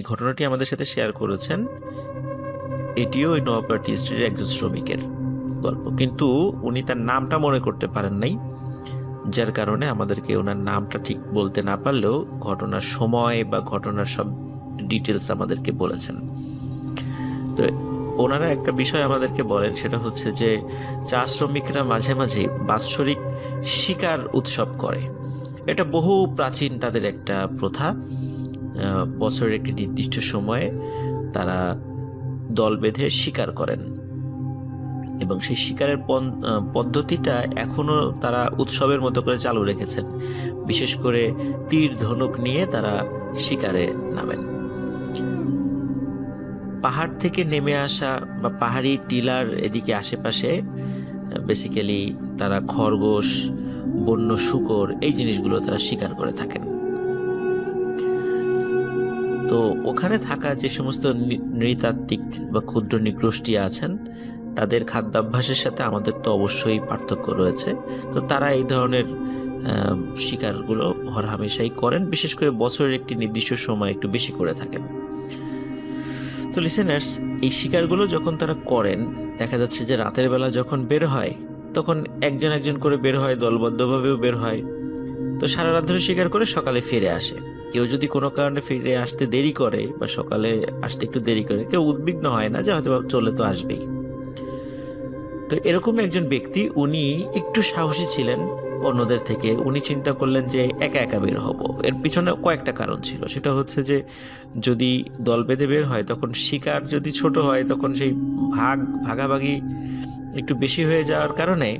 এই ঘটনাটি আমাদের সাথে শেয়ার করেছেন। এটিও ওই নয়াপাড়াটি স্ট্রিটের একজন শ্রমিকের গল্প, কিন্তু উনি তার নামটা মনে করতে পারেন নাই, যার কারণে আমাদেরকে ওনার নামটা ঠিক বলতে না পারলেও ঘটনার সময় বা ঘটনার সব ডিটেলস আমাদেরকে বলেছেন। তো ওনারা একটা বিষয় আমাদেরকে বলেন, সেটা হচ্ছে যে চা শ্রমিকরা মাঝে মাঝে বাৎসরিক শিকার উৎসব করে। এটা বহু প্রাচীন তাদের একটা প্রথা। বছরের একটি নির্দিষ্ট সময়ে তারা দল বেঁধে শিকার করেন এবং সেই শিকারের পদ্ধতিটা এখনো তারা উৎসবের মতো করে চালু রেখেছেন। বিশেষ করে তীর ধনুক নিয়ে তারা শিকারে নামেন। পাহাড় থেকে নেমে আসা বা পাহাড়ি টিলার এদিকে আশেপাশে বেসিক্যালি তারা খরগোশ, বন্য শূকর, এই জিনিসগুলো তারা শিকার করে থাকেন। তো ওখানে থাকা যে সমস্ত নৃতাত্ত্বিক বা ক্ষুদ্র নৃগোষ্ঠী আছেন, তাদের খাদ্যাভ্যাসের সাথে আমাদের তো অবশ্যই পার্থক্য রয়েছে। তো তারা এই ধরনের শিকারগুলো হরহামেশাই করেন, বিশেষ করে বছরের একটি নির্দিষ্ট সময় একটু বেশি করে থাকেন। তো লিসেনার্স, এই শিকারগুলো যখন তারা করেন, দেখা যাচ্ছে যে রাতের বেলা যখন বের হয় তখন একজন একজন করে বের হয়, দলবদ্ধভাবেও বের হয়। তো সারা রাত ধরে শিকার করে সকালে ফিরে আসে। কেউ যদি কোনো কারণে ফিরে আসতে দেরি করে বা সকালে আসতে একটু দেরি করে, কেউ উদ্বিগ্ন হয় না যে হয়তো চলে তো আসবেই। তো এরকম একজন ব্যক্তি, উনি একটু সাহসী ছিলেন অন্যদের থেকে। উনি চিন্তা করলেন যে একা একা বের হব। এর পিছনে কয়েকটা কারণ ছিল। সেটা হচ্ছে যে যদি দল বেঁধে বের হয় তখন শিকার যদি ছোট হয় তখন সেই ভাগাভাগি একটু বেশি হয়ে যাওয়ার কারণে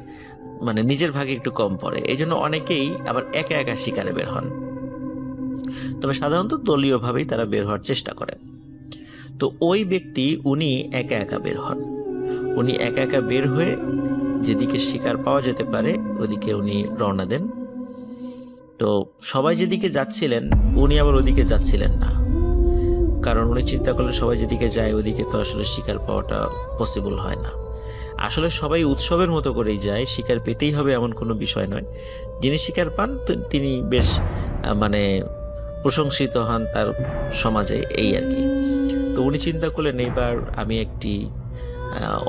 মানে নিজের ভাগে একটু কম পড়ে। এই জন্য অনেকেই আবার একা একা শিকারে বের হন, তবে সাধারণত দলীয়ভাবেই তারা বের হওয়ার চেষ্টা করেন। তো ওই ব্যক্তি উনি একা একা বের হন। উনি একা একা বের হয়ে যেদিকে শিকার পাওয়া যেতে পারে ওদিকে উনি রওনা দেন। তো সবাই যেদিকে যাচ্ছিলেন উনি আবার ওদিকে যাচ্ছিলেন না, কারণ উনি চিন্তা করলেন সবাই যেদিকে যায় ওদিকে তো আসলে শিকার পাওয়াটা পসিবল হয় না। আসলে সবাই উৎসবের মতো করেই যায়, শিকার পেতেই হবে এমন কোনো বিষয় নয়। যিনি শিকার পান তিনি বেশ মানে প্রশংসিত হন তার সমাজে, এই আর কি। তো উনি চিন্তা করলেন এইবার আমি একটি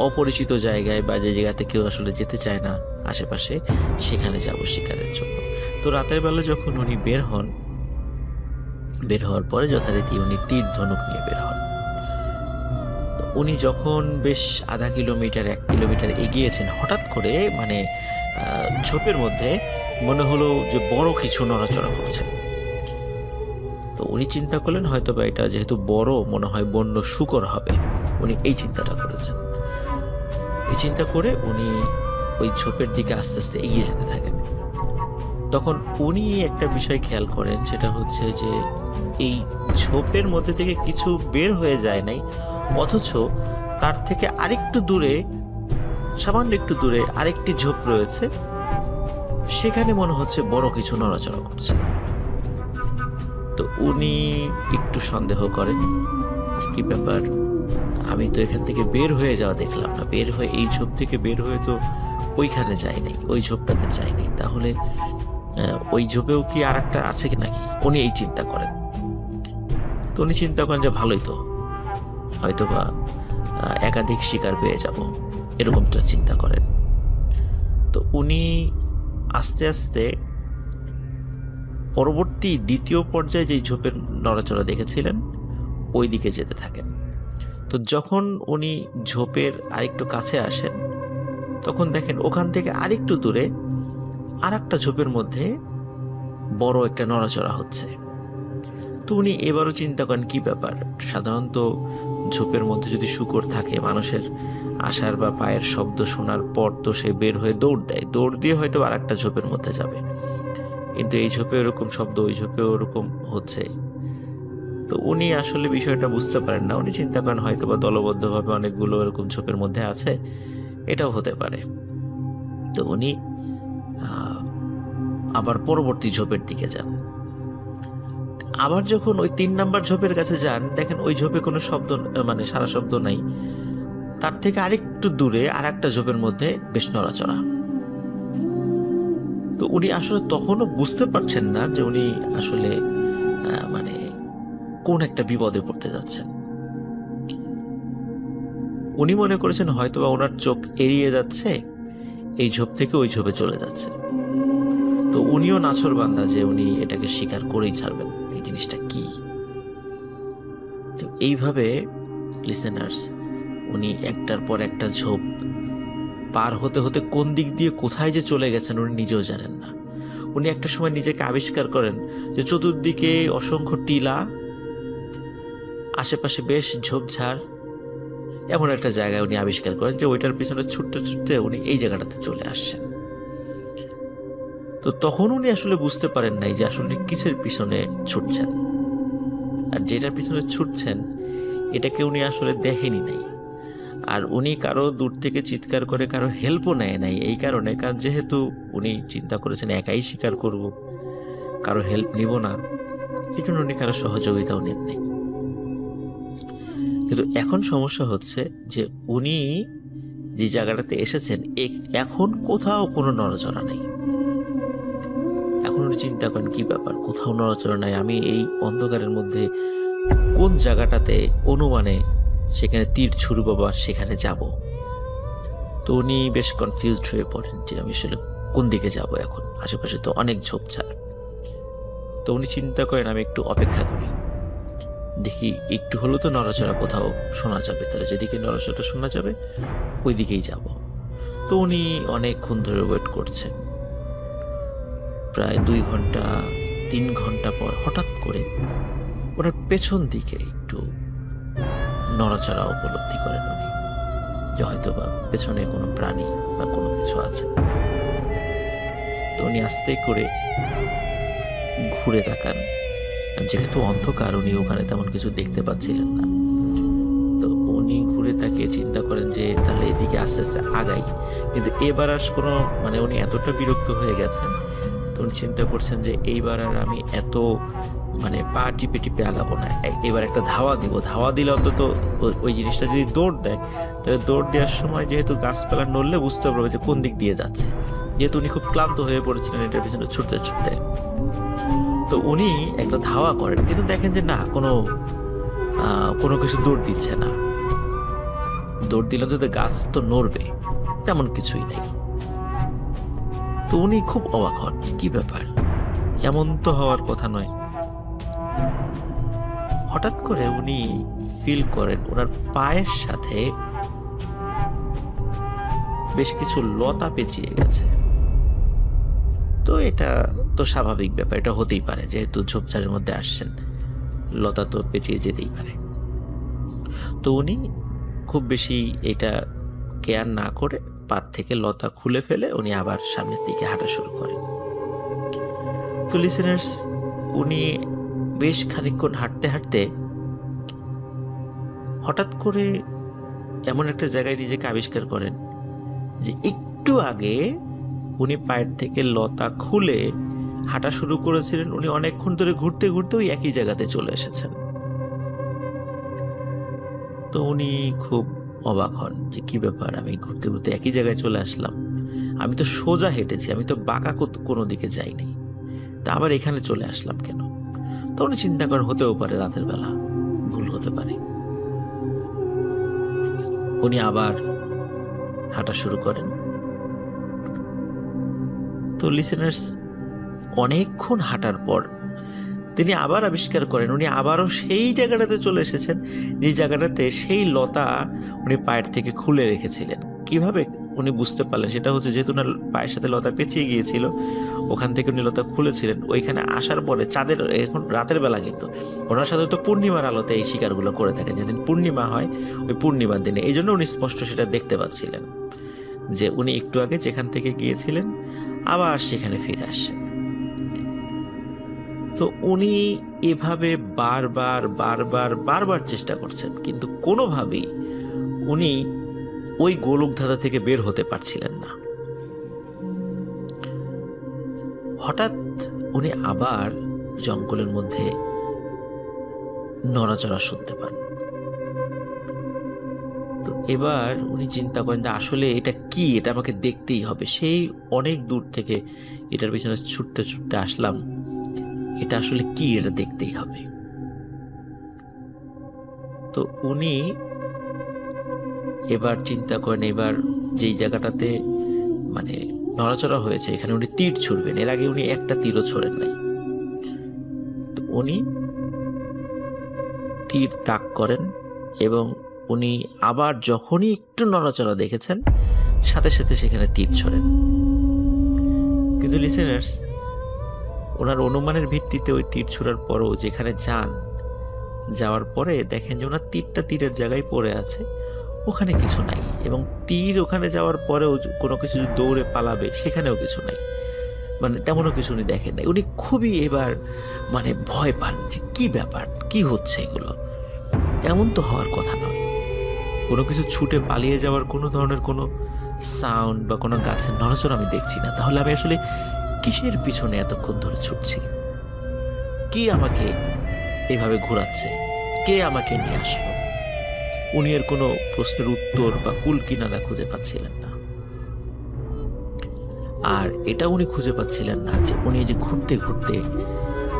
অপরিচিত জায়গায় বা যে জায়গাতে কেউ আসলে যেতে চায় না আশেপাশে, সেখানে যাব শিকারের জন্য। তো রাতের বেলা যখন উনি বের হন, বের হওয়ার পরে যথারীতি উনি তীর ধনুক নিয়ে বের হন। উনি যখন বেশ আধা কিলোমিটার 1 কিলোমিটার এগিয়েছেন, হঠাৎ করে মানে ঝোপের মধ্যে মনে হলো যে বড় কিছু নড়াচড়া করছে। তো উনি চিন্তা করলেন হয়তো বা এটা যেহেতু বড়, মনে হয় বন্য শূকর হবে। উনি এই চিন্তাটা করেছেন। এই চিন্তা করে উনি ওই ঝোপের দিকে আস্তে আস্তে এগিয়ে যেতে থাকেন। তখন উনি একটা বিষয় খেয়াল করেন, সেটা হচ্ছে যে এই ঝোপের মধ্যে থেকে কিছু বের হয়ে যায় নাই, অথচ তার থেকে আরেকটু দূরে, সামান্য একটু দূরে আরেকটি ঝোপ রয়েছে, সেখানে মনে হচ্ছে বড় কিছু নড়াচড়া করছে। তো উনি একটু সন্দেহ করেন, কি ব্যাপার, আমি তো এখান থেকে বের হয়ে যাওয়া দেখলাম না, বের হয়ে এই ঝোপ থেকে বের হয়ে তো ওইখানে যাই নাই, ওই ঝোপটাতে যাই নাই, তাহলে ওই ঝোপেও কি আর একটা আছে কি নাকি, উনি এই চিন্তা করেন। তো উনি চিন্তা করেন যে ভালোই তো, হয়তো বা একাধিক শিকার পেয়ে যাব, এরকমটা চিন্তা করেন। তো উনি আস্তে আস্তে পরবর্তী দ্বিতীয় পর্যায়ে যে ঝোপের নড়াচড়া দেখেছিলেন ওই দিকে যেতে থাকেন। তো যখন উনি ঝোপের আরেকটু কাছে আসেন, তখন দেখেন ওখান থেকে আরেকটু দূরে আর একটা ঝোপের মধ্যে বড় একটা নড়াচড়া হচ্ছে। তো উনি এবারও চিন্তা করেন কি ব্যাপার, সাধারণত ঝোপের মধ্যে যদি শূকর থাকে, মানুষের আসার বা পায়ের শব্দ শোনার পর তো সে বের হয়ে দৌড় দেয়, দৌড় দিয়ে হয়তো আর একটা ঝোপের মধ্যে যাবে, কিন্তু এই ঝোপে ওরকম শব্দ, ওই ঝোপে ওরকম হচ্ছে। তো উনি আসলে বিষয়টা বুঝতে পারেন না। উনি চিন্তা করেন হয়তো বা দলবদ্ধভাবে অনেকগুলো এরকম ঝোপের মধ্যে আছে, এটাও হতে পারে। তো উনি আবার পরবর্তী ঝোপের দিকে যান। আবার যখন ওই 3 নাম্বার ঝোপের কাছে যান, দেখেন ওই ঝোপে কোনো শব্দ, মানে সারা শব্দ নাই। তার থেকে আরেকটু দূরে আর একটা ঝোপের মধ্যে বেশ নড়াচড়া। তো উনি আসলে তখনও বুঝতে পারছেন না যে উনি আসলে মানে কোন একটা বিপদে পড়তে যাচ্ছেন। উনি মনে করেছেন হয়তোবা ওনার চোখ এড়িয়ে যাচ্ছে, এই ঝোপ থেকে ওই ঝোপে চলে যাচ্ছে। তো উনিও নাছোড়বান্দা যে উনি এটাকে স্বীকার করেই ছাড়বেন এই জিনিসটা কি। তো এইভাবে লিসেনার্স উনি একটার পর একটা ঝোপ পার হতে হতে কোন দিক দিয়ে কোথায় যে চলে গেছেন উনি নিজেও জানেন না। উনি একটা সময় নিজেকে আবিষ্কার করেন যে চতুর্দিকে অসংখ্য টিলা, আশেপাশে বেশ ঝোপঝাড়, এমন একটা জায়গায় উনি আবিষ্কার করেন যে ওইটার পিছনে ছুটতে ছুটতে উনি এই জায়গাটাতে চলে আসছেন। তো তখন উনি আসলে বুঝতে পারেন নাই যে আসলে কিসের পিছনে ছুটছেন, আর যেটার পিছনে ছুটছেন এটাকে উনি আসলে দেখেনি নাই। আর উনি কারো দূর থেকে চিৎকার করে কারো হেল্পও নেয় নাই এই কারণে, কারণ যেহেতু উনি চিন্তা করেছেন একাই শিকার করব, কারো হেল্প নিব না, এই জন্য উনি কারো সহযোগিতাও নেন নাই। কিন্তু এখন সমস্যা হচ্ছে যে উনি যে জায়গাটাতে এসেছেন এখন কোথাও কোনো নড়াচড়া নেই। এখন উনি চিন্তা করেন কি ব্যাপার, কোথাও নড়াচড়া নাই, আমি এই অন্ধকারের মধ্যে কোন জায়গাটাতে অনুমানে সেখানে তীর ছুড়ব বা সেখানে যাব। তো উনি বেশ কনফিউজড হয়ে পড়েন যে আমি আসলে কোন দিকে যাব এখন, আশেপাশে তো অনেক ঝোপঝাড়। তো উনি চিন্তা করেন আমি একটু অপেক্ষা করি, দেখি একটু হলেও তো নড়াচড়া কোথাও শোনা যাবে, তাহলে যেদিকে নড়াচড়া শোনা যাবে ওই দিকেই যাব। তো উনি অনেকক্ষণ ধরে ওয়েট করছেন, প্রায় 2 ঘন্টা 3 ঘন্টা পর হঠাৎ করে ওনার পেছন দিকে একটু নড়াচড়া উপলব্ধি করেন উনি, যে হয়তো বা পেছনে কোনো প্রাণী বা কোনো কিছু আছে। তো উনি আস্তে করে ঘুরে তাকান, যেহেতু অন্ধকার উনি ওখানে তেমন কিছু দেখতে পাচ্ছিলেন না। তো উনি ঘুরে তাকিয়ে চিন্তা করেন যে তাহলে এদিকে আস্তে আস্তে আগাই, কিন্তু এবার আর কোনো উনি এতটা বিরক্ত হয়ে গেছেন, তো উনি চিন্তা করছেন যে এইবার আর আমি এত পা টিপে টিপে আগাবো না, এবার একটা ধাওয়া দিব, ধাওয়া দিলে অন্তত ওই জিনিসটা যদি দৌড় দেয় তাহলে দৌড় দেওয়ার সময় যেহেতু গাছপালা নড়লে বুঝতে পারবে যে কোন দিক দিয়ে যাচ্ছে, যেহেতু উনি খুব ক্লান্ত হয়ে পড়েছিলেন এটার পিছনে ছুটতে ছুটতে। তো উনি একটা ধাওয়া করেন, কিন্তু দেখেন যে না কোনো কিছু দৌড় দিচ্ছে না, দৌড় দিলে তো গাছ তো নড়বে, তেমন কিছুই নেই। তো উনি খুব অবাক হন, কি ব্যাপার, এমন তো হওয়ার কথা নয়। হঠাৎ করে উনি ফিল করেন ওনার পায়ের সাথে বেশ কিছু লতা পেঁচিয়ে গেছে। তো এটা তো স্বাভাবিক ব্যাপার, এটা হতেই পারে, যেহেতু ঝোপঝাড়ের মধ্যে আসছেন লতা তো পেঁচিয়ে যেতেই পারে। তো উনি খুব বেশি এটা কেয়ার না করে পাত থেকে লতা খুলে ফেলে উনি আবার সামনের দিকে হাঁটা শুরু করেন। তো লিসেনার্স উনি বেশ খানিকক্ষণ হাঁটতে হাঁটতে হঠাৎ করে এমন একটা জায়গায় নিজেকে আবিষ্কার করেন যে একটু আগে উনি পায়ের থেকে লতা খুলে হাঁটা শুরু করেছিলেন, উনি অনেকক্ষণ ধরে ঘুরতে ঘুরতে ওই একই জায়গাতে চলে এসেছেন। তো উনি খুব অবাক হন যে কি ব্যাপার, আমি ঘুরতে ঘুরতে একই জায়গায় চলে আসলাম, আমি তো সোজা হেঁটেছি, আমি তো বাঁকা কোনো দিকে যাইনি, তা আবার এখানে চলে আসলাম কেন। তো উনি চিন্তা করেন হতেও পারে রাতের বেলা, ভুল হতে পারে। উনি আবার হাঁটা শুরু করেন। তো লিসেনার্স অনেকক্ষণ হাঁটার পর তিনি আবার আবিষ্কার করেন উনি আবারও সেই জায়গাটাতে চলে এসেছেন যে জায়গাটাতে সেই লতা উনি পায়ের থেকে খুলে রেখেছিলেন। কিভাবে উনি বুঝতে পারলেন সেটা হচ্ছে যেহেতু ওনার পায়ের সাথে লতা পেঁচিয়ে গিয়েছিল, ওখান থেকে উনি লতা খুলেছিলেন। ওইখানে আসার পরে চাঁদের, এখন রাতের বেলা, কিন্তু ওনার সাথে তো পূর্ণিমার আলোতে এই শিকারগুলো করে থাকেন, যেদিন পূর্ণিমা হয় ওই পূর্ণিমার দিনে, এই জন্য উনি স্পষ্ট সেটা দেখতে পাচ্ছিলেন যে উনি একটু আগে যেখান থেকে গিয়েছিলেন আবার সেখানে ফিরে আসেন। তো উনি এভাবে বারবার বারবার বারবার চেষ্টা করছেন, কিন্তু কোনোভাবেই উনি ওই গোলকধাঁধা থেকে বের হতে পারছিলেন না। হঠাৎ উনি আবার জঙ্গলের মধ্যে নড়াচড়া শুনতে পান। তো এবার উনি চিন্তা করেন যে আসলে এটা কি, এটা আমাকে দেখতেই হবে, সেই অনেক দূর থেকে এটার পিছনে ছুটতে ছুটতে আসলাম, এটা আসলে কি, এটা দেখতেই হবে। তো উনি এবার চিন্তা করেন, এবার যেই জায়গাটাতে মানে নড়াচড়া হয়েছে এখানে উনি তীর ছুড়বেন। এর আগে উনি একটা তীরও ছোড়েন নাই। তো উনি তীর তাক করেন এবং উনি আবার যখনই একটু নড়াচড়া দেখেছেন সাথে সাথে সেখানে তীর ছোড়েন। কিন্তু লিসেনার্স, ওনার অনুমানের ভিত্তিতে ওই তীর ছোড়ার পরও যেখানে যাওয়ার পরে দেখেন যে ওনার তীরটা তীরের জায়গায় পড়ে আছে, ওখানে কিছু নাই। এবং তীর ওখানে যাওয়ার পরেও কোনো কিছু দৌড়ে পালাবে সেখানেও কিছু নাই, মানে তেমনও কিছু উনি দেখেন নাই। উনি খুবই এবার মানে ভয় পান যে কি ব্যাপার, কি হচ্ছে এগুলো, এমন তো হওয়ার কথা নয়। কোনো কিছু ছুটে পালিয়ে যাওয়ার কোনো ধরনের কোনো সাউন্ড বা কোনো গাছের নড়াচড়া আমি দেখছি না। তাহলে আমি আসলে কিসের পিছনে এতক্ষণ ধরে ছুটছি? কি আমাকে এভাবে ঘোরাচ্ছে? কে আমাকে নিয়ে আসলো? উনি এর কোনো প্রশ্নের উত্তর বা কুল কিনারা খুঁজে পাচ্ছিলেন না। আর এটা উনি খুঁজে পাচ্ছিলেন না যে উনি যে ঘুরতে ঘুরতে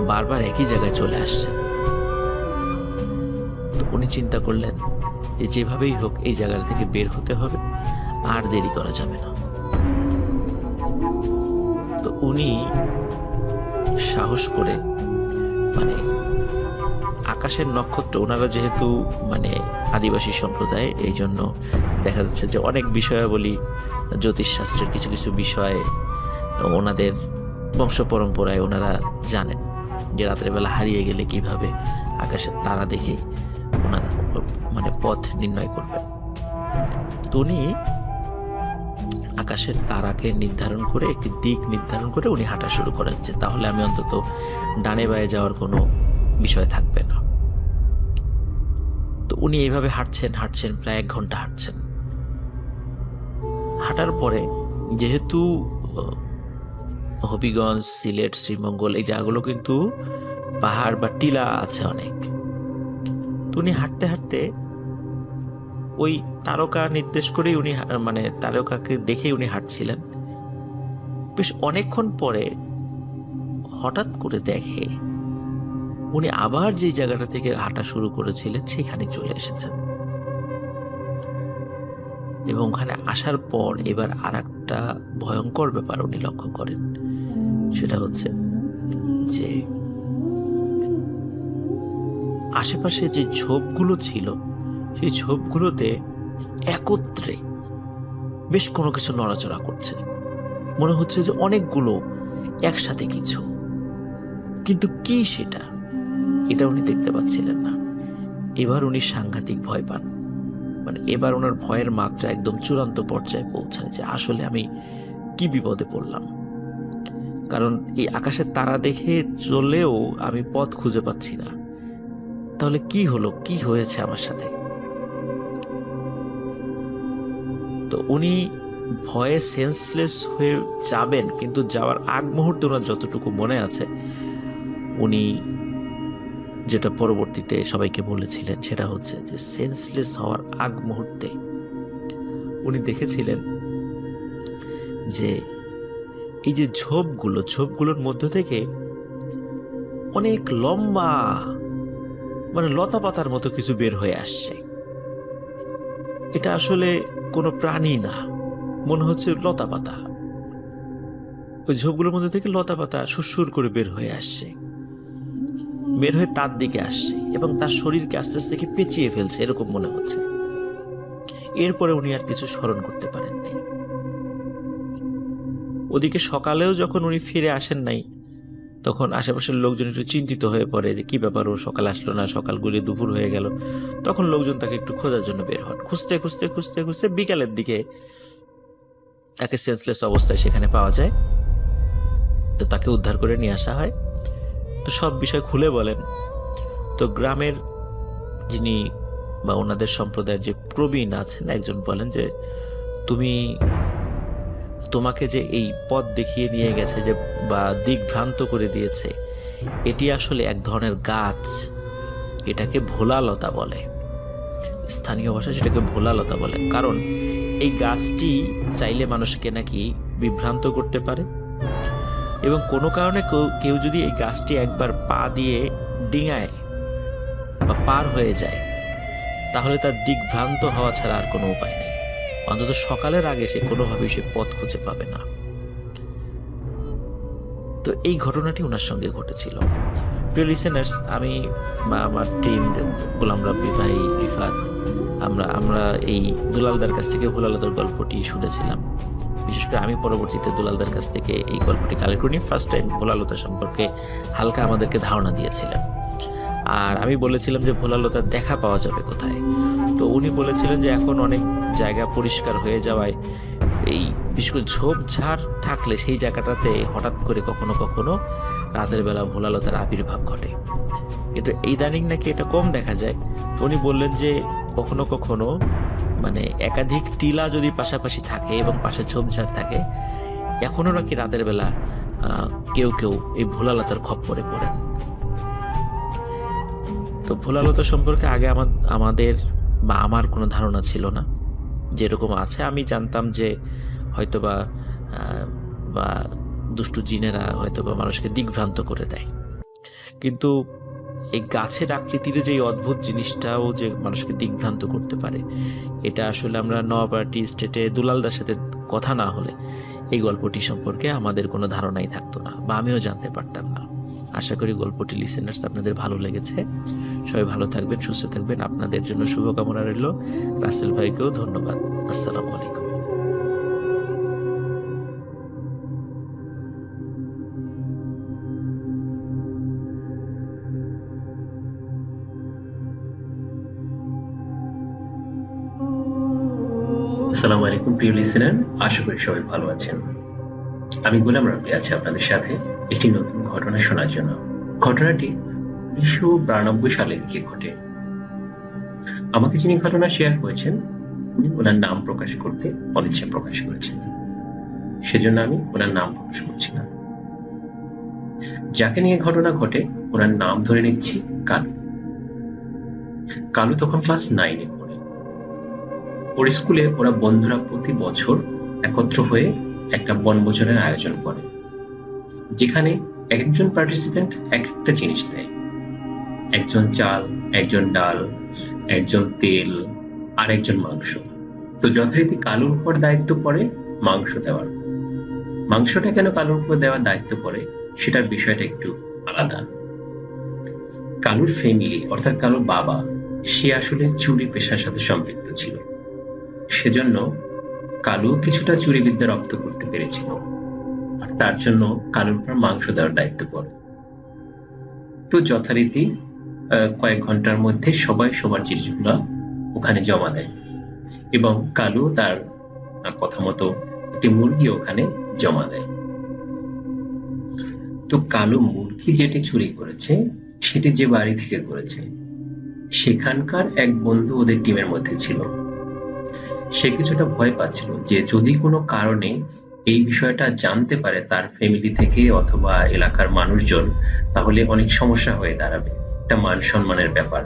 বারবার একই জায়গায় চলে আসছেন। তো উনি চিন্তা করলেন যে যেভাবেই হোক এই জায়গা থেকে বের হতে হবে, আর দেরি করা যাবে না। তো উনি সাহস করে মানে আকাশের নক্ষত্র, ওনারা যেহেতু মানে আদিবাসী সম্প্রদায়, এই জন্য দেখা যাচ্ছে যে অনেক বিষয়াবলী, জ্যোতিষশাস্ত্রের কিছু কিছু বিষয় ওনাদের বংশ পরম্পরায় ওনারা জানেন যে রাত্রেবেলা হারিয়ে গেলে কিভাবে আকাশের তারা দেখে ওনার মানে পথ নির্ণয় করবেন। তো উনি আকাশের তারাকে নির্ধারণ করে একটি দিক নির্ধারণ করে উনি হাঁটা শুরু করেন, যে তাহলে আমি অন্তত ডানে বায়ে যাওয়ার কোনো বিষয় থাকবে না। তো উনি এইভাবে হাঁটছেন প্রায় 1 ঘন্টা হাঁটছেন। হাঁটার পরে যেহেতু হবিগঞ্জ, সিলেট, শ্রীমঙ্গল এই জায়গাগুলো কিন্তু পাহাড় বা টিলা আছে অনেক। তো উনি হাঁটতে হাঁটতে ওই তারকা নির্দেশ করেই উনি মানে তারকাকে দেখেই উনি হাঁটছিলেন। বেশ অনেকক্ষণ পরে হঠাৎ করে দেখে উনি আবার যে জায়গাটা থেকে হাঁটা শুরু করেছিলেন সেখানে চলে এসেছেন। এবং ওখানে আসার পর এবার আর একটা ভয়ঙ্কর ব্যাপার উনি লক্ষ্য করেন। সেটা হচ্ছে যে আশেপাশে যে ঝোপগুলো ছিল সেই ঝোপগুলোতে একত্রে বেশ কোনো কিছু নড়াচড়া করছে। মনে হচ্ছে যে অনেকগুলো একসাথে কিছু, কিন্তু কি সেটা, এটা উনি দেখতে পাচ্ছিলেন না। এবার উনি সাংঘাতিক ভয় পান। মানে এবার ওনার ভয়ের মাত্রা একদম চূড়ান্ত পর্যায়ে পৌঁছায় যে আসলে আমি কি বিপদে পড়লাম। কারণ এই আকাশের তারা দেখে চলেও আমি পথ খুঁজে পাচ্ছি না। তাহলে কি হলো, কি হয়েছে আমার সাথে? তো উনি ভয়ে সেন্সলেস হয়ে যাবেন, কিন্তু যাওয়ার আগ মুহূর্তে ওনার যতটুকু মনে আছে, উনি যেটা পরবর্তীতে সবাইকে বলেছিলেন সেটা হচ্ছে যে সেন্সলেস হওয়ার আগ মুহূর্তে উনি দেখেছিলেন যে এই যে ঝোপগুলোর মধ্য থেকে অনেক লম্বা মানে লতা পাতার মতো কিছু বের হয়ে আসছে। এটা আসলে কোনো প্রাণী না, মনে হচ্ছে লতা পাতা। ওই ঝোপগুলোর মধ্যে থেকে লতা পাতা সুরসুর করে বের হয়ে আসছে, বের হয়ে তার দিকে আসছে এবং তার শরীরকে আস্তে আস্তে পেঁচিয়ে ফেলছে, এরকম মনে হচ্ছে। এরপরে উনি আর কিছু স্মরণ করতে পারেন নাই। ওদিকে সকালেও যখন উনি ফিরে আসেন নাই, তখন আশেপাশের লোকজন একটু চিন্তিত হয়ে পড়ে যে কি ব্যাপার, ও সকাল আসলো না, সকাল গড়িয়ে দুপুর হয়ে গেল। তখন লোকজন তাকে একটু খোঁজার জন্য বের হন। খুঁজতে খুঁজতে খুঁজতে খুঁজতে বিকালের দিকে তাকে সেন্সলেস অবস্থায় সেখানে পাওয়া যায়। তো তাকে উদ্ধার করে নিয়ে আসা হয়। তো সব বিষয় খুলে বলেন। তো গ্রামের যিনি বা ওনাদের সম্প্রদায়ের যে প্রবীণ আছেন একজন বলেন যে তোমাকে যে এই পথ দেখিয়ে নিয়ে গেছে যে বা দিকভ্রান্ত করে দিয়েছে, এটি আসলে এক ধরনের গাছ, এটাকে ভোলালতা বলে। স্থানীয় ভাষায় সেটাকে ভোলালতা বলে, কারণ এই গাছটি চাইলে মানুষকে নাকি বিভ্রান্ত করতে পারে এবং কোনো কারণে কেউ যদি এই গাছটি একবার পা দিয়ে ডিঙায় বা পার হয়ে যায়, তাহলে তার দিকভ্রান্ত হওয়া ছাড়া আর কোনো উপায় নেই। অন্তত সকালের আগে সে কোনোভাবেই সে পথ খুঁজে পাবে না। তো এই ঘটনাটি ওনার সঙ্গে ঘটেছিল। প্রিয় লিসেনার্স, আমি বা আমার টিম গোলাম রাব্বি ভাই, রিফাত, আমরা এই দুলালদার কাছ থেকে ভোলালতার গল্পটি শুনেছিলাম। বিশেষ করে আমি পরবর্তীতে দুলালদার কাছ থেকে এই গল্পটি কালেক্ট করি। ফার্স্ট টাইম ভোলালতা সম্পর্কে হালকা আমাদেরকে ধারণা দিয়েছিলেন। আর আমি বলেছিলাম যে ভোলালতার দেখা পাওয়া যাবে কোথায়। তো উনি বলেছিলেন যে এখন অনেক জায়গা পরিষ্কার হয়ে যাওয়ায় এই বিশেষ করে ঝোপঝাড় থাকলে সেই জায়গাটাতে হঠাৎ করে কখনো কখনো রাতের বেলা ভোলালতার আবির্ভাব ঘটে। কিন্তু ইদানিং নাকি এটা কম দেখা যায়। তো উনি বললেন যে কখনো কখনো মানে একাধিক টিলা যদি পাশাপাশি থাকে এবং পাশে ঝোপঝাড় থাকে, এখনও নাকি রাতের বেলা কেউ কেউ এই ভোলালতার খপ্পরে পড়েন। তো ভোলালতা সম্পর্কে আগে আমাদের বা আমার কোনো ধারণা ছিল না। যেরকম আছে আমি জানতাম যে হয়তোবা বা দুষ্টু জিনেরা হয়তোবা মানুষকে দিকভ্রান্ত করে দেয়, কিন্তু এই গাছের আকৃতির যে অদ্ভুত জিনিসটাও যে মানুষকে দিকভ্রান্ত করতে পারে, এটা আসলে আমরা নওয়াপাড়াটি স্টেটে দুলালদার সাথে কথা না হলে এই গল্পটি সম্পর্কে আমাদের কোনো ধারণাই থাকতো না, বা আমিও জানতে পারতাম না। আশা করি গল্পটি লিসেনার্স আপনাদের ভালো লেগেছে। সবাই ভালো থাকবেন, সুস্থ থাকবেন। আপনাদের জন্য শুভকামনা রইল। রাসেল ভাইকেও ধন্যবাদ। আসসালামু আলাইকুম। আসসালামু আলাইকুম প্রিয় লিসেনার, আশা করি সবাই ভালো আছেন। আমি গোলাম রাব্বি আছি আপনাদের সাথে একটি নতুন ঘটনা শোনার জন্য। ঘটনাটি 1992 সালের দিকে ঘটে। আমাকে যিনি ঘটনা শেয়ার করেছেন উনি ওনার নাম প্রকাশ করতে অনিচ্ছা প্রকাশ করেছেন, সেজন্য আমি ওনার নাম প্রকাশ করছি না। যাকে নিয়ে ঘটনা ঘটে ওনার নাম ধরে নিচ্ছি কালু। কালু তখন ক্লাস 9-এ পড়ে। ওর স্কুলে ওরা বন্ধুরা প্রতি বছর একত্র হয়ে একটা বনভোজনের আয়োজন করে, যেখানে একজন পার্টিসিপেন্ট এক একটা জিনিস দেয়। একজন চাল, একজন ডাল, একজন তেল, আর একজন মাংস। তো যথারীতি কালুর উপর দায়িত্ব পড়ে মাংস দেওয়ার। মাংসটা কেন কালুর উপর দেওয়ার দায়িত্ব পড়ে সেটার বিষয়টা একটু আলাদা। কালুর ফ্যামিলি অর্থাৎ কালুর বাবা, সে আসলে চুরি পেশার সাথে সম্পৃক্ত ছিল, সেজন্য কালু কিছুটা চুরি বিদ্যা রপ্ত করতে পেরেছিল, আর তার জন্য কালুর উপর মাংস দেওয়ার দায়িত্ব পড়ে। তো যথারীতি কয়েক ঘন্টার মধ্যে সবাই সবার জিনিসগুলো ওখানে জমা দেয় এবং কালু তার কথা মতো একটি মুরগি ওখানে জমা দেয়। তো কালু মুরগি যেটি চুরি করেছে সেটি যে বাড়ি থেকে করেছে সেখানকার এক বন্ধু ওদের টিমের মধ্যে ছিল। সে কিছুটা ভয় পাচ্ছিল যে যদি কোনো কারণে এই বিষয়টা জানতে পারে তার ফ্যামিলি থেকে অথবা এলাকার মানুষজন, তাহলে অনেক সমস্যা হয়ে দাঁড়াবে, এটা মান সম্মানের ব্যাপার।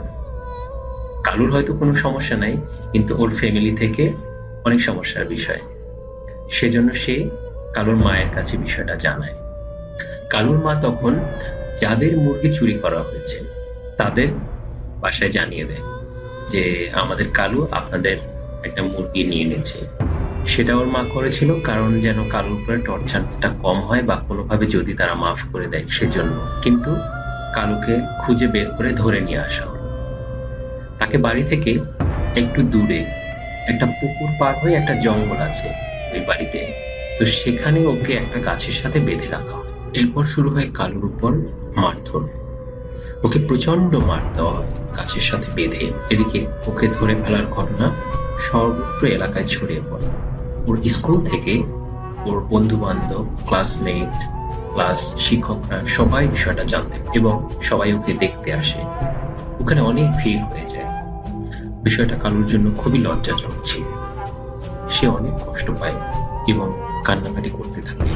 কালুর হয়তো কোনো সমস্যা নাই, কিন্তু ওর ফ্যামিলি থেকে অনেক সমস্যার বিষয়। সেজন্য সে কালুর মায়ের কাছে বিষয়টা জানায়। কালুর মা তখন যাদের মুরগি চুরি করা হয়েছে তাদের বাসায় জানিয়ে দেয় যে আমাদের কালু আপনাদের একটা মুরগি নিয়ে এনেছে। সেটা ওর মা করেছিল কারণ যেন কালুর উপরে টর্চারটা কম হয় বা কোনোভাবে যদি তারা মাফ করে দেয় সেজন্য। কিন্তু কালুকে খুঁজে বের করে ধরে নিয়ে আসা হলো। তাকে বাড়ি থেকে একটু দূরে একটা পুকুর পার হয়ে একটা জঙ্গল আছে ওই বাড়িতে, তো সেখানে ওকে একটা গাছের সাথে বেঁধে রাখা হয়। এরপর শুরু হয় কালুর উপর মারধর। ওকে প্রচন্ড মার দেওয়া হয় গাছের সাথে বেঁধে। এদিকে ওকে ধরে ফেলার ঘটনা সর্বত্র এলাকায় ছড়িয়ে পড়ে। ওর স্কুল থেকে ওর বন্ধু বান্ধব, ক্লাসমেট, ক্লাস শিক্ষকরা সবাই বিষয়টা জানতে এবং সবাই ওকে দেখতে আসে। ওখানে অনেক ভিড় হয়ে যায়। বিষয়টা কালুর জন্য খুবই লজ্জাজনক ছিল। সে অনেক কষ্ট পায় এবং কান্নাকাটি করতে থাকে।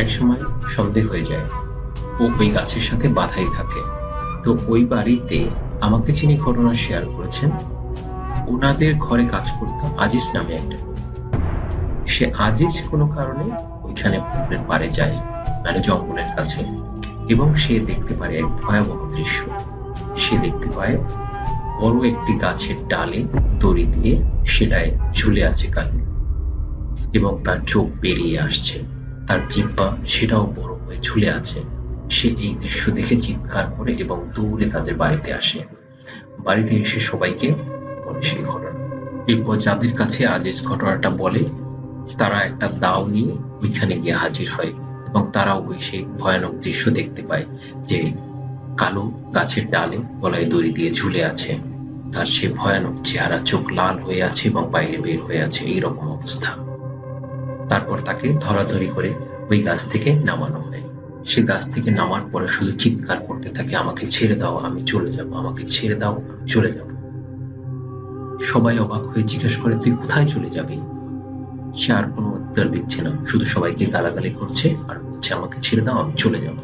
একসময় সন্দেহ হয়ে যায়, ও ওই গাছের সাথে বাধাই থাকে। তো ওই বাড়িতে আমাকে যিনি ঘটনা শেয়ার করেছেন, ওনাদের ঘরে কাজ করতো আজিজ নামে একটা। সে আজিজ কোনো কারণে ওইখানে পুকুরের পাড়ে যায়, মানে জঙ্গলের কাছে, এবং সে দেখতে পারে এক ভয়াবহ দৃশ্য। সে দেখতে পায় বড় একটি গাছের ডালে দড়ি দিয়ে সেটায় ঝুলে আছে কালু, এবং তার চোখ বেরিয়ে আসছে, তার জিহ্বা সেটাও বড় হয়ে ঝুলে আছে। সে এই দৃশ্য দেখে চিৎকার করে এবং দৌড়ে তাদের বাড়িতে আসে। বাড়িতে এসে সবাইকে বলে সেই ঘটনা। এরপর যাদের কাছে আজিজ ঘটনাটা বলে, তারা একটা দাও নিয়ে ওইখানে গিয়ে হাজির হয় এবং তারাও ওই সেই ভয়ানক দৃশ্য দেখতে পায় যে কালো গাছের ডালে গলায় দড়ি দিয়ে ঝুলে আছে, তার সে ভয়ানক চেহারা, চোখ লাল হয়ে আছে এবং বাইরে বের হয়ে আছে, এইরকম অবস্থা। তারপর তাকে ধরাধরি করে ওই গাছ থেকে নামানো হয়। সে গাছ থেকে নামার পরে শুধু চিৎকার করতে থাকে, আমাকে ছেড়ে দাও, আমি চলে যাব, আমাকে ছেড়ে দাও, আমি চলে যাব। সবাই অবাক হয়ে জিজ্ঞেস করে, তুই কোথায় চলে যাবি? সে আর কোনো উত্তর দিচ্ছে না, শুধু সবাইকে গালাগালি করছে আর বলছে, আমাকে ছেড়ে দাও, আমি চলে যাব।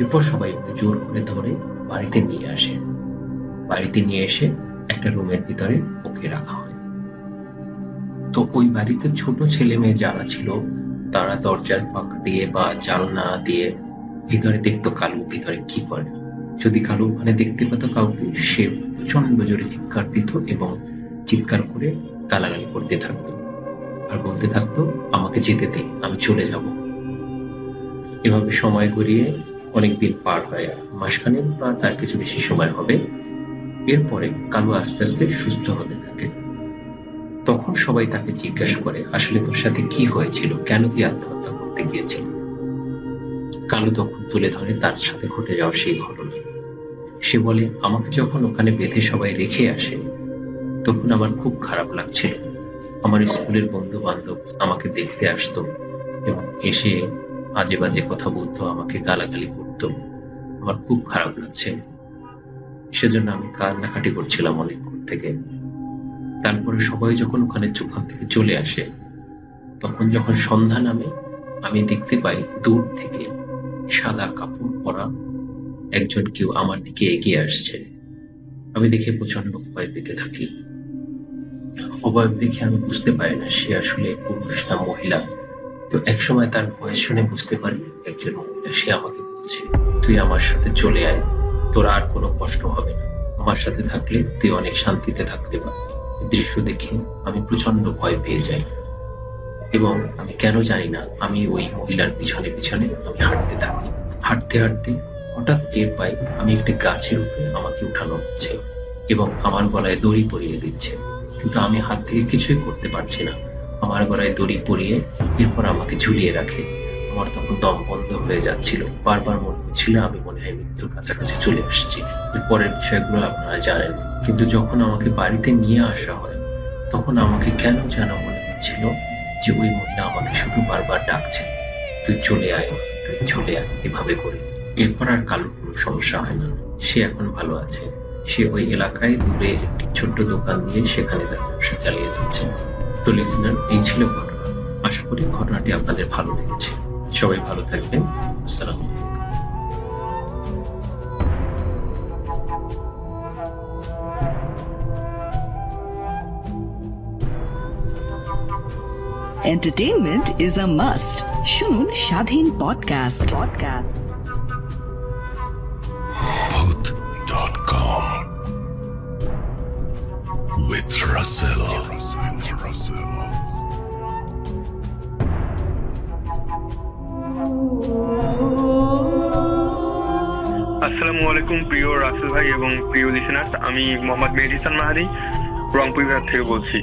এরপর সবাই ওকে জোর করে ধরে বাড়িতে নিয়ে আসে। বাড়িতে নিয়ে এসে একটা রুমের ভিতরে ওকে রাখা হয়। তো ওই বাড়িতে ছোট ছেলে মেয়ে যারা ছিল, তারা দরজার ফাঁক দিয়ে বা জানলা দিয়ে ভিতরে দেখতো কালু ভিতরে কি করে। যদি কালু ওখানে দেখতে পেত কাউকে, সে প্রচন্ড জোরে চিৎকার দিত এবং চিৎকার করে গালাগালি করতে থাকতো আর বলতে থাকতো, আমাকে যেতে দে, আমি চলে যাব। এভাবে সময় গড়িয়ে অনেকদিন পার হয়, মাসখানেক বা তার কিছু বেশি সময় হবে। এরপরে কালু আস্তে আস্তে সুস্থ হতে থাকে। তখন সবাই তাকে জিজ্ঞাসা করে, আসলে তোর সাথে কি হয়েছিল, কেন তুই আত্মহত্যা করতে গিয়েছিল? কালু তখন তুলে ধরে তার সাথে ঘটে যাওয়া সেই ঘটনা। সে বলে, আমাকে যখন ওখানে বেঁধে সবাই রেখে আসে, তখন আমার খুব খারাপ লাগছিল। আমার স্কুলের বন্ধু বান্ধব আমাকে দেখতে আসতো এবং এসে আজে বাজে কথা বলতো, আমাকে গালাগালি করতো। আমার খুব খারাপ লাগছে, সেজন্য আমি কান্নাকাটি করছিলাম অনেকক্ষণ থেকে। তারপরে সবাই যখন ওখান থেকে চলে আসে, তখন যখন সন্ধ্যা নামে, আমি দেখতে পাই দূর থেকে সাদা কাপড় পরা একজন কেউ আমার দিকে এগিয়ে আসছে। আমি দেখে প্রচন্ড ভয় পেতে থাকি। অবয়ব দেখে আমি বুঝতে পারি না সে আসলে পুরুষ না মহিলা। তো একসময় তার ভয়েস শুনে বুঝতে পারি একজন মহিলা। সে আমাকে বলছে, তুই আমার সাথে চলে আয়, তোর আর কোনো কষ্ট হবে না, আমার সাথে থাকলে তুই অনেক শান্তিতে থাকতে পারবি। দৃশ্য দেখে আমি প্রচন্ড ভয় পেয়ে যাই এবং আমি কেন জানি না, আমি ওই মহিলার পিছনে পিছনে আমি হাঁটতে থাকি। হাঁটতে হাঁটতে হঠাৎ টের পাই আমি একটি গাছের উপরে আমাকে উঠানো হচ্ছে এবং আমার গলায় দড়ি পরিয়ে দিচ্ছে, কিন্তু আমি হাত থেকে কিছুই করতে পারছি না। আমার গলায় দড়ি পরিয়ে এরপর আমাকে ঝুলিয়ে রাখে। আমার তখন দম বন্ধ হয়ে যাচ্ছিল, বারবার মনে হচ্ছিল আমি মনে হয় মৃত্যুর কাছাকাছি চলে আসছি। এর পরের বিষয়গুলো আপনারা জানেন। কিন্তু যখন আমাকে বাড়িতে নিয়ে আসা হয়, তখন আমাকে কেন যেন মনে হচ্ছিল যে ওই মহিলা আমাকে শুধু বারবার ডাকছে, তুই চলে আয়, তুই চলে আয়, এভাবে করে। এরপর আর কালুর কোনো সমস্যা হয় না, সে এখন ভালো আছে। সে ওই এলাকায় দূরে একটি ছোট্ট দোকান দিয়ে সেখানে তার ব্যবসা চালিয়ে যাচ্ছে। তো লিসেনার, এই ছিল ঘটনা। আশা করি ঘটনাটি আপনাদের ভালো লেগেছে। সবাই ভালো থাকবেন। আসসালামু আলাইকুম। Entertainment is a must. শুনুন স্বাধীন পডকাস্ট। Bhoot.com with Russell. আসসালামু আলাইকুম প্রিয় রাসেল ভাই এবং প্রিয় লিসেনার্স, আমি মোহাম্মদ মেহেদি হাসান মাহাদি, রংপুর বিভাগ থেকে বলছি।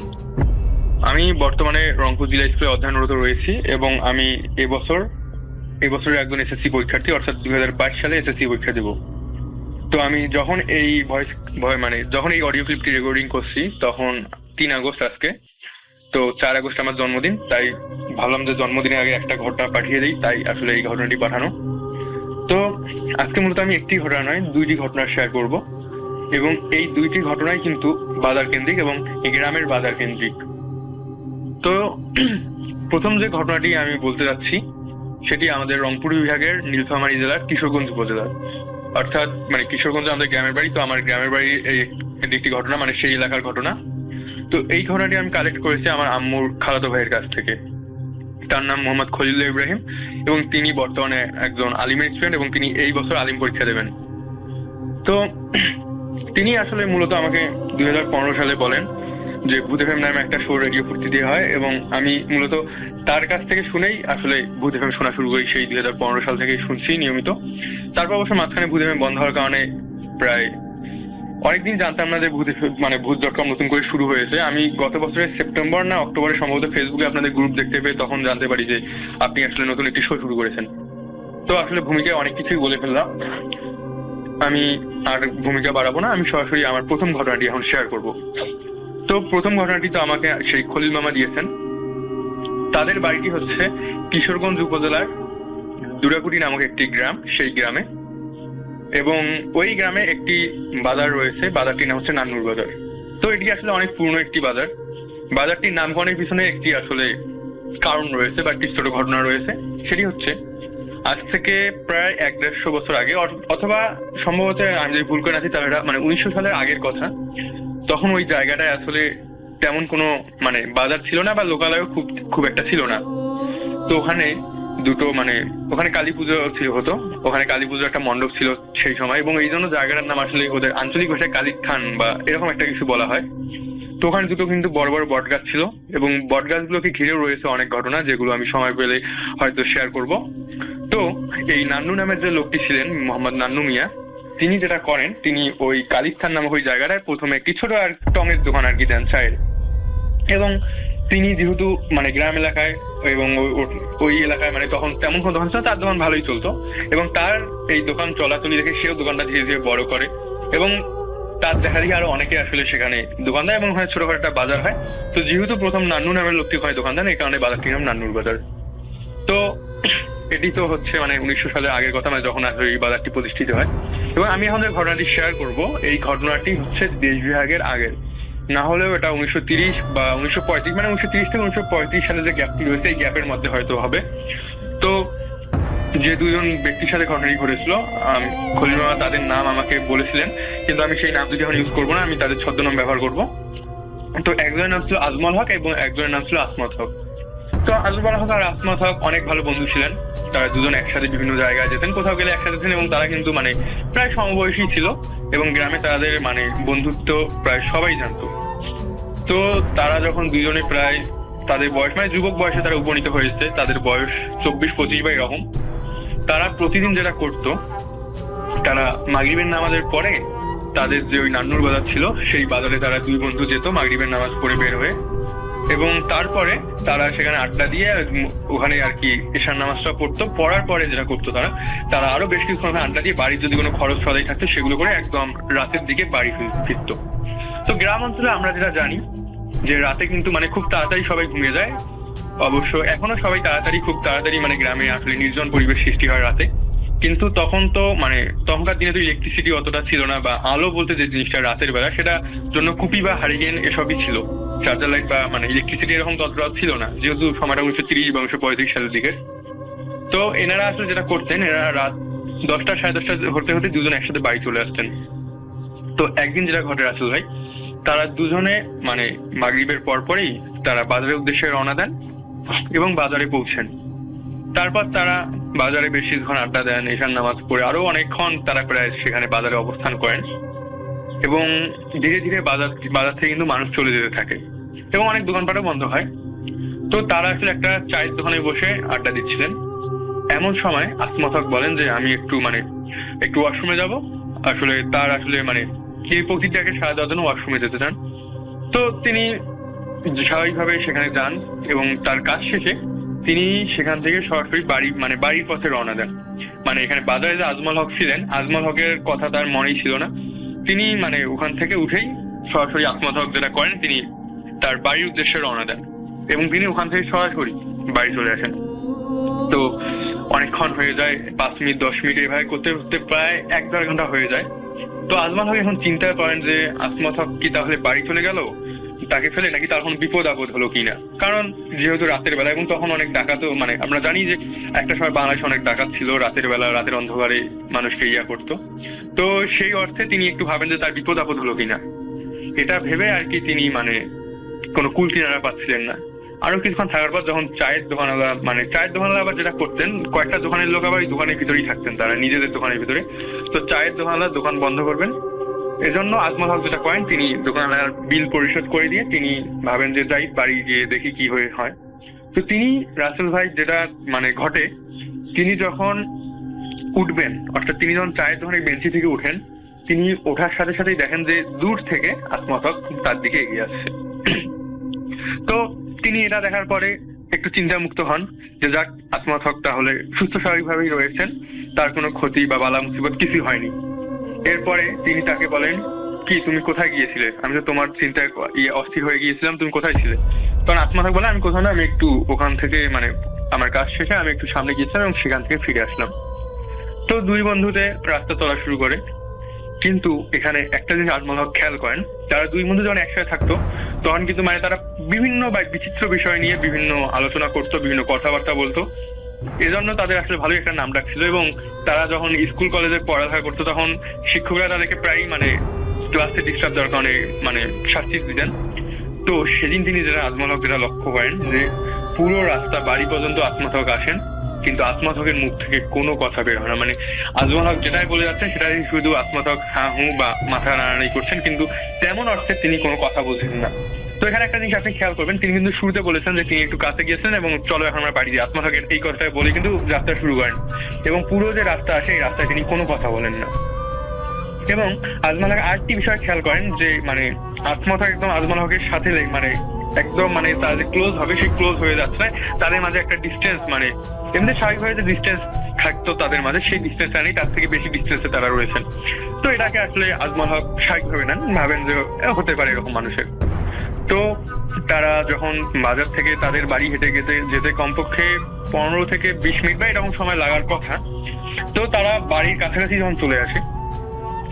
আমি বর্তমানে রংপুর জিলা স্কুলে অধ্যয়নরত রয়েছি এবং আমি এবছরের একজন এসএসসি পরীক্ষার্থী, অর্থাৎ 2022 সালে এসএসসি পরীক্ষা দেব। তো আমি যখন এই অডিও ক্লিপটি রেকর্ডিং করছি, তখন 3 আগস্ট আজকে। তো 4 আগস্ট আমার জন্মদিন, তাই ভাবলাম যে জন্মদিনের আগে একটা ঘটনা পাঠিয়ে দিই, তাই আসলে এই ঘটনাটি পাঠানো। তো আজকে মূলত আমি একটি ঘটনা নয়, 2টি ঘটনা শেয়ার করব এবং এই 2টি ঘটনাই কিন্তু বাজার কেন্দ্রিক এবং গ্রামের বাজার কেন্দ্রিক। তো প্রথম যে ঘটনাটি আমি বলতে যাচ্ছি সেটি আমাদের রংপুর বিভাগের নীলফামারী জেলার কিশোরগঞ্জ উপজেলার, অর্থাৎ কিশোরগঞ্জ আমাদের গ্রামের বাড়ি। তো আমার গ্রামের বাড়ির একটি ঘটনা, সেই এলাকার ঘটনা। তো এই ঘটনাটি আমি কালেক্ট করেছি আমার আম্মুর খালাতো ভাইয়ের কাছ থেকে। তার নাম মোহাম্মদ খলিলুল্লাহ ইব্রাহিম এবং তিনি বর্তমানে একজন আলিমের স্টুডেন্ট এবং তিনি এই বছর আলিম পরীক্ষা দেবেন। তো তিনি আসলে মূলত আমাকে 2015 সালে বলেন যে ভূত এফএম নামে একটা শো রেডিও ফুর্তিতে হয়, এবং আমি মূলত তার কাছ থেকে শুনেই আসলে ভূত এফএম শোনা শুরু করি। সেই 2015 সাল থেকেই শুনছি নিয়মিত। তারপর অবশ্য মাঝখানে ভূত এফএম বন্ধ হওয়ার কারণে প্রায় অনেকদিন জানতাম না যে ভূত.com নতুন করে শুরু হয়েছে। আমি গত বছরের সেপ্টেম্বর না অক্টোবরে সম্ভবত ফেসবুকে আপনাদের গ্রুপ দেখতে পেয়ে তখন জানতে পারি যে আপনি আসলে নতুন একটি শো শুরু করেছেন। তো আসলে ভূমিকায় অনেক কিছুই বলে ফেললাম, আমি আর ভূমিকা বাড়াবো না। আমি সরাসরি আমার প্রথম ঘটনাটি এখন শেয়ার করব। তো প্রথম ঘটনাটি তো আমাকে সেই খলিল মামা দিয়েছেন। তাদের বাড়িটি হচ্ছে কিশোরগঞ্জ উপজেলার দুরাকুটি নামক একটি গ্রাম, সেই গ্রামে। এবং ওই গ্রামে একটি বাজার রয়েছে, বাজারটির নাম হচ্ছে নান্নুর বাজার। তো এটি আসলে অনেক পুরনো একটি বাজার। বাজারটির নামকরণের পিছনে একটি আসলে কারণ রয়েছে বা একটি ছোট ঘটনা রয়েছে। সেটি হচ্ছে আজ থেকে প্রায় 150 বছর আগে, অথবা সম্ভবত আমি যদি ভুল করে আছি তাহলে 1900 সালের আগের কথা। তখন ওই জায়গাটায় আসলে তেমন কোনো বাজার ছিল না বা লোকালয়ও খুব একটা ছিল না। তো ওখানে ওখানে কালী পুজো হতো, ওখানে কালী পুজোর একটা মণ্ডপ ছিল সেই সময়, এবং এই জন্য জায়গাটার নাম আসলে ওদের আঞ্চলিক ভাষায় কালীর থান বা এরকম একটা কিছু বলা হয়। তো ওখানে দুটো কিন্তু বড় বড় বট গাছ ছিল, এবং বট গাছগুলোকে ঘিরেও রয়েছে অনেক ঘটনা, যেগুলো আমি সময় পেলে হয়তো শেয়ার করব। তো এই নান্নু নামের যে লোকটি ছিলেন, মোহাম্মদ নান্নু মিয়া, তিনি যেটা করেন, তিনি ওই কালীস্থান নামক ওই জায়গাটায় প্রথমে একটি ছোট আর টঙের দোকান আর কি দেন চায়ের। এবং তিনি যেহেতু গ্রাম এলাকায় এবং ওই এলাকায় তখন তেমন কোনো দোকান ছিল, তার দোকান ভালোই চলতো, এবং তার এই দোকান চলাচলি দেখে সেও দোকানটা ধীরে ধীরে বড় করে, এবং তার দেখা দেখি আরো অনেকে আসলে সেখানে দোকান দেয়, এবং ওখানে ছোটখাটো একটা বাজার হয়। তো যেহেতু প্রথম নান্নু নামের লোকটি ওখানে দোকান দেন, এই কারণে বাজারটির নাম নান্নুর বাজার। তো এটি তো হচ্ছে 1900 সালের আগের কথা, যখন আসলে এই বাজারটি প্রতিষ্ঠিত হয়। এবং আমি এখন যে ঘটনাটি শেয়ার করব, এই ঘটনাটি হচ্ছে দেশ বিভাগের আগের, না হলেও এটা 1930 বা 1935, 1930 থেকে 1935 সালে যে গ্যাপটি রয়েছে, এই গ্যাপের মধ্যে হয়তো হবে। তো যে দুজন ব্যক্তির সাথে ঘটনাটি ঘটেছিল, খলিল মামা তাদের নাম আমাকে বলেছিলেন, কিন্তু আমি সেই নাম দুটি এখন ইউজ করবো না, আমি তাদের ছদ্মনাম ব্যবহার করব। তো একজনের নাম ছিল আজমল হক এবং একজনের নাম ছিল আসমাত হক। তো আজমল হক আর আসমাত হক অনেক ভালো বন্ধু ছিলেন। তারা দুজন একসাথে বিভিন্ন জায়গায় যেতেন, কোথাও গেলে একসাথে ছিলেন, এবং তারা কিন্তু প্রায় সমবয়সী ছিল, এবং গ্রামে তাদের বন্ধুত্ব প্রায় সবাই জানতো। তো তারা যখন দুজনে প্রায় তাদের বয়স যুবক বয়সে তারা উপনীত হয়েছে, তাদের বয়স 24-25 বা এরকম, তারা প্রতিদিন যেটা করতো, তারা মাগরিবের নামাজের পরে তাদের যে ওই নান্নুর বাজার ছিল, সেই বাজারে তারা দুই বন্ধু যেত মাগরিবের নামাজ পড়ে বের হয়ে, এবং তারপরে তারা সেখানে আড্ডা দিয়ে ওখানে আর কি এশার নামাজটা পড়তো। পড়ার পরে যেটা করতো, তারা আরো বেশ কিছুক্ষণ আড্ডা দিয়ে বাড়ির যদি কোনো খরচ সদাই থাকতো সেগুলো করে একদম রাতের দিকে বাড়ি ফিরতো। তো গ্রাম অঞ্চলে আমরা যেটা জানি যে রাতে কিন্তু খুব তাড়াতাড়ি সবাই ঘুমিয়ে যায়। অবশ্য এখনো সবাই খুব তাড়াতাড়ি গ্রামে আসলে নির্জন পরিবেশ সৃষ্টি হয় রাতে। কিন্তু তখন তো তখনকার দিনে তো ইলেকট্রিসিটি অতটা ছিল না, বা আলো বলতে যে জিনিসটা রাতের বেলা, সেটা জন্য কুপি বা হারিকেন এসবই ছিল। চার্জার লাইট বা ইলেকট্রিসিটি এরকম ততটা ছিল না, যেহেতু সময়টা 1930 বা 1935 সালের দিকে। তো এনারা আসলে যেটা করতেন, এনারা রাত 10টা 10:30 হতে হতে দুজন একসাথে বাড়ি চলে আসতেন। তো একদিন যেটা ঘটে রাসেল ভাই, তারা দুজনে মাগরিবের পরপরই তারা বাজারের উদ্দেশ্যে রওনা দেন এবং বাজারে পৌঁছেন। তারপর তারা বাজারে বেশ কিছুক্ষণ আড্ডা দেন, এশার নামাজ পড়ে আরো অনেকক্ষণ তারা প্রায় সেখানে বাজারে অবস্থান করেন, এবং ধীরে ধীরে বাজার থেকে কিন্তু মানুষ চলে যেতে থাকে, এবং অনেক দোকানপাটও বন্ধ হয়। তো তারা আসলে একটা চায়ের দোকানে বসে আড্ডা দিচ্ছিলেন। এমন সময় আসমাত হক বলেন যে আমি একটু ওয়াশরুমে যাব। আসলে তার এই প্রতিটাকে সারা দেওয়ার জন্য ওয়াশরুমে যেতে চান। তো তিনি স্বাভাবিকভাবে সেখানে যান, এবং তার কাজ শেষে তিনি সেখান থেকে সরাসরি বাড়ির পথে রওনা দেন। এখানে বাজারে যে আজমল হক ছিলেন, আজমল হকের কথা তার মনেই ছিল না। তিনি ওখান থেকে উঠেই সরাসরি আসমাত হক যেটা করেন, তিনি তার বাড়ির উদ্দেশ্যে রওনা দেন, এবং তিনি ওখান থেকে সরাসরি বাড়ি চলে আসেন। তো অনেকক্ষণ হয়ে যায়, 5 মিনিট 10 মিনিট এভাবে করতে করতে প্রায় 1-1.5 ঘন্টা হয়ে যায়। তো আজমল হক এখন চিন্তা করেন যে আসমাত হক কি তাহলে বাড়ি চলে গেল তাকে ফেলে, নাকি তার কোনো বিপদ আপদ হলো কিনা। কারণ যেহেতু রাতের বেলা, এবং তখন অনেক ডাকাতও আমরা জানি যে একটা সময় বাংলাদেশে অনেক ডাকাত ছিল, রাতের বেলা রাতের অন্ধকারে মানুষকে করতো। তো সেই অর্থে তিনি একটু ভাবেন যে তার বিপদ আপদ হলো কিনা। এটা ভেবে আর কি তিনি কোনো কুল কিনারা পাচ্ছিলেন না। আরো কিছুক্ষণ থাকার পর যখন চায়ের দোকানওয়ালা আবার যেটা করতেন, কয়েকটা দোকানের লোক আবার ওই দোকানের ভিতরেই থাকতেন, তারা নিজেদের দোকানের ভিতরে। তো চায়ের দোকানওয়ালা দোকান বন্ধ করবেন, এজন্য আজমল হক যেটা করেন, তিনি দোকানদার বিল পরিশোধ করে দিয়ে তিনি ভাবেন যে যাই বাড়ি গিয়ে দেখি কি হয়। তো তিনি রাসেল ভাই যেটা মানে ঘটে, তিনি যখন উঠবেন, অর্থাৎ তিনি যখন চায়ের দোকানের বেঞ্চি থেকে উঠেন, তিনি ওঠার সাথে সাথেই দেখেন যে দূর থেকে আজমল হক তার দিকে এগিয়ে আসছে। তো তিনি এটা দেখার পরে একটু চিন্তামুক্ত হন যে যাক, আজমল হক তাহলে সুস্থ স্বাভাবিকভাবেই রয়েছেন, তার কোনো ক্ষতি বা বালা মুসিবত কিছু হয়নি। এরপরে তিনি তাকে বলেন, কি তুমি কোথায় গিয়েছিলে? আমি তো তোমার চিন্তায় অস্থির হয়ে গিয়েছিলাম, তুমি কোথায় ছিলে? তখন আজমল হক বলে, আমি কোথাও না, আমি একটু ওখান থেকে মানে আমার কাজ শেষে আমি একটু সামনে গিয়েছিলাম এবং সেখান থেকে ফিরে আসলাম। তো দুই বন্ধুতে রাস্তা চলা শুরু করে। কিন্তু এখানে একটা জিনিস আজমল হক খেয়াল করেন, যারা দুই বন্ধু যখন একসাথে থাকতো তখন কিন্তু মানে তারা বিভিন্ন বা বিচিত্র বিষয় নিয়ে বিভিন্ন আলোচনা করতো, বিভিন্ন কথাবার্তা বলতো। এজন্য তাদের আসলে ভালোই একটা নাম ডাকছিল, এবং তারা যখন স্কুল কলেজে পড়ালেখা করতো তখন শিক্ষকরা তাদেরকে প্রায় মানে ক্লাসে ডিস্টার্ব দেওয়ার কারণে মানে শাস্তি দিতেন। তো সেদিন তিনি যেটা আজমল হক যেটা লক্ষ্য করেন যে পুরো রাস্তা বাড়ি পর্যন্ত আজমল হক আসেন, কিন্তু আজমল হকের মুখ থেকে কোনো কথা বের হয় না। মানে আজমল হক যেটাই বলে যাচ্ছেন সেটাই শুধু আজমল হক হ্যাঁ হু বা মাথা নাড়ানাড়ি করছেন, কিন্তু তেমন অর্থে তিনি কোনো কথা বলছেন না। তো এখানে একটা জিনিস আপনি খেয়াল করবেন, তিনি কিন্তু শুরুতে বলেছেন যে তিনি একটু কাছে গিয়েছেন এবং চলো এখন আমরা বাড়ি যাই। আজমল হকের এই কথাটা বলে কিন্তু যাত্রা শুরু করেন, এবং পুরো যে রাস্তা আসে এই রাস্তায় তিনি কোনো কথা বলেন না। এবং আজমল হক আরেকটি বিষয় খেয়াল করেন যে মানে আজমল হক একদম আজমল হকের সাথে মানে একদম মানে তারা যে ক্লোজ হবে সেই ক্লোজ হয়ে যাচ্ছে, তাদের মাঝে একটা ডিস্টেন্স মানে এমনি স্বাভাবিকভাবে যে ডিস্টেন্স থাকতো তাদের মাঝে সেই ডিস্টেন্সটা নেই, তার থেকে বেশি ডিস্টেন্সে তারা রয়েছেন। তো এটাকে আসলে আজমল হক স্বাভাবিকভাবে নেন, ভাবেন যে হতে পারে এরকম মানুষের। তো তারা যখন বাজার থেকে তাদের বাড়ি হেঁটে যেতে কমপক্ষে 15 থেকে 20 মিনিট বা এরকম সময় লাগার কথা। তো তারা বাড়ির কাছাকাছি যখন চলে আসে,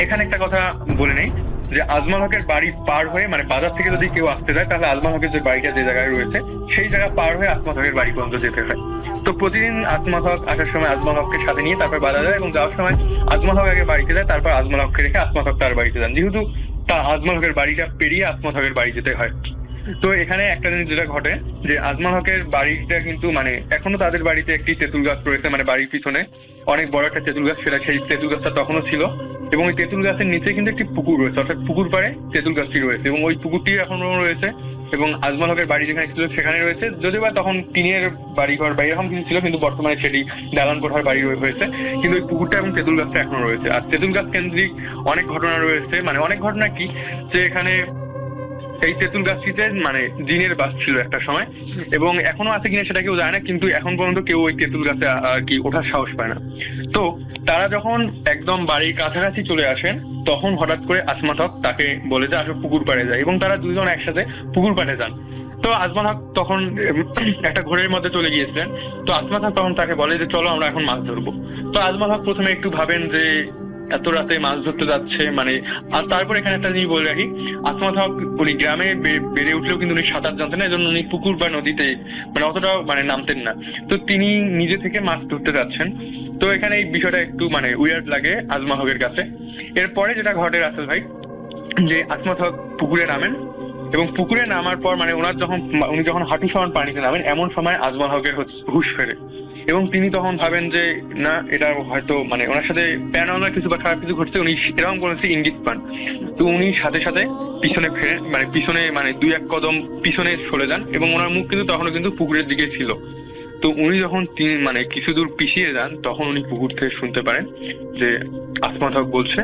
এখানে একটা কথা বলে নেই যে আজমল হকের বাড়ি পার হয়ে মানে বাজার থেকে যদি কেউ আসতে যায় তাহলে আজমল হকের যে বাড়িটা যে জায়গায় রয়েছে সেই জায়গা পার হয়ে আজমল হকের বাড়ি পর্যন্ত যেতে হয়। তো প্রতিদিন আজমল হক আসার সময় আজমল হককে সাথে নিয়ে তারপর বাজার যায়, এবং যাওয়ার সময় আজমল হক আগে বাড়িতে যায়, তারপর আজমল হককে রেখে আজমল হক তার বাড়িতে যান, যেহেতু তা আজমল হকের বাড়িটা পেরিয়ে আজমল হকের বাড়ি যেতে হয়। তো এখানে একটা জিনিস যেটা ঘটে যে আজমল হকের বাড়িটা কিন্তু মানে এখনো তাদের বাড়িতে একটি তেঁতুল গাছ রয়েছে, মানে বাড়ির পিছনে অনেক বড় একটা তেঁতুল গাছ, সেটা সেই তেঁতুল গাছটা তখনও ছিল, এবং ওই তেঁতুল গাছের নিচে কিন্তু একটি পুকুর রয়েছে, অর্থাৎ পুকুর পাড়ে তেঁতুল গাছটি রয়েছে, এবং ওই পুকুরটি এখনো রয়েছে, এবং আজমল হকের বাড়ি যেখানে ছিল সেখানে রয়েছে। যদিও বা তখন টিনের বাড়িঘর বা এরকম কিছু ছিল, কিন্তু বর্তমানে সেটি দালান কোঠার বাড়ি হয়েছে, কিন্তু ওই পুকুরটা এবং তেঁতুল গাছটা এখনো রয়েছে। আর তেঁতুল গাছ কেন্দ্রিক অনেক ঘটনা রয়েছে, মানে অনেক ঘটনা কি যে এখানে এই তেঁতুল গাছটিতে মানে জিনের বাস ছিল একটা সময়, এবং এখনো আছে কিনা সেটা কেউ জানে না, কিন্তু এখন পর্যন্ত কেউ ওই তেঁতুল গাছে কি ওঠার সাহস পায় না। তো তারা যখন একদম বাড়ির কাছাকাছি চলে আসেন তখন হঠাৎ করে আজমল হক তাকে বলে যে আসো পুকুর পাড়ে যায়, এবং তারা দুজন একসাথে পুকুর পাড়ে যান। তো আজমল হক তখন একটা ঘোরের মধ্যে চলে গিয়েছিলেন। তো আজমল হক তখন তাকে বলে যে চলো আমরা এখন মাছ ধরবো। তো আজমল হক প্রথমে একটু ভাবেন যে এত রাতে মাছ ধরতে যাচ্ছে মানে, আর তারপর এখানে একটা জিনিস বলে রাখি, আজমল হক উনি গ্রামে বেড়ে উঠলেও কিন্তু উনি সাঁতার জানতেন না, এজন্য উনি পুকুর বা নদীতে মানে অতটাও মানে নামতেন না। তো তিনি নিজে থেকে মাছ ধরতে যাচ্ছেন। তো এখানে এই বিষয়টা একটু মানে উইয়ার্ড লাগে আজমল হকের কাছে। এরপরে যেটা ঘটে রাসেল ভাই, যে আজমল হক পুকুরে নামেন, এবং পুকুরে নামার পর মানে উনি যখন হাঁটু সমান পানিতে নামেন এমন সময় আজমল হকের হুঁশ ফেরে, এবং তিনি তখন ভাবেন যে না এটা হয়তো মানে ওনার সাথে প্যারানর্মাল কিছু বা খারাপ কিছু ঘটছে, উনি এরকম কোনো ইঙ্গিত পান। তো উনি সাথে সাথে পিছনে ফেরেন, মানে পিছনে মানে 2-1 কদম পিছনে সরে যান, এবং ওনার মুখ কিন্তু তখনও কিন্তু পুকুরের দিকে ছিল। তো উনি যখন মানে কিছু দূর পিছিয়ে যান তখন উনি পুকুর থেকে শুনতে পারেন যে আজমল হক বলছে,